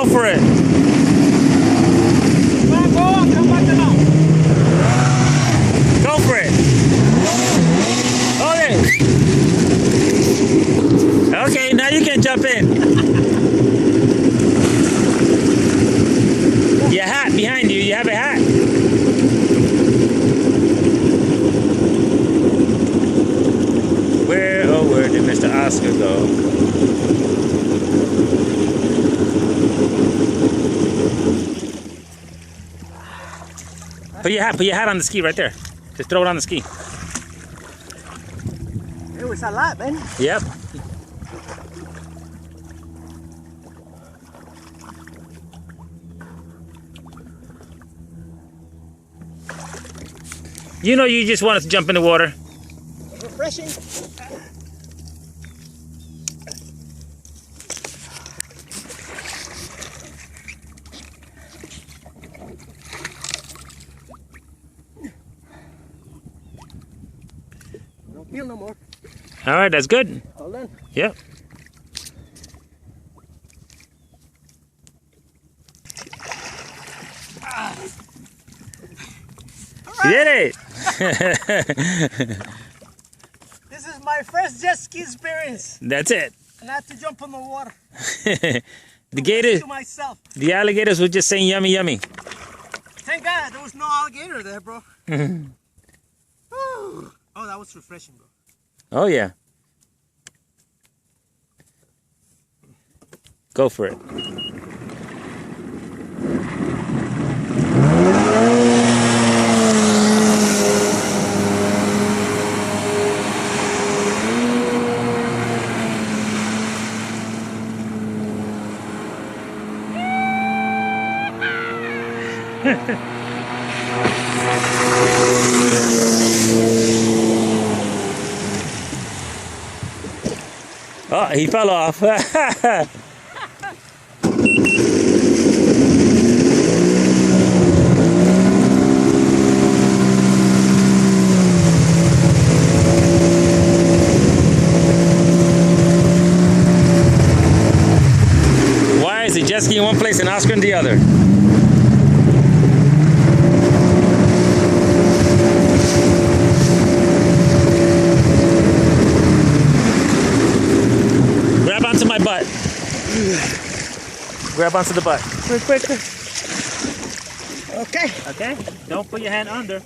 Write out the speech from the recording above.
Go for it. Go for it. Okay. Okay, now you can jump in. Your hat behind you. You have a hat. Where did Mr. Oscar go? Put your hat on the ski right there. Just throw it on the ski. It was a lot, man. Yep. You know you just wanted to jump in the water. Refreshing. Don't feel no more. All right, that's good. Hold on. Yep. You did it. This is my first jet ski experience. That's it. And I had to jump in the water. The gators, To myself. the alligators were just saying yummy, yummy. Thank God there was no alligator there, bro. Oh, that was refreshing, bro. Oh yeah. Go for it. Oh, he fell off. Why is the jet ski in one place and Oscar in the other? Grab onto my butt. Grab onto the butt. Quick, quick, quick. Okay. Okay? Don't put your hand under.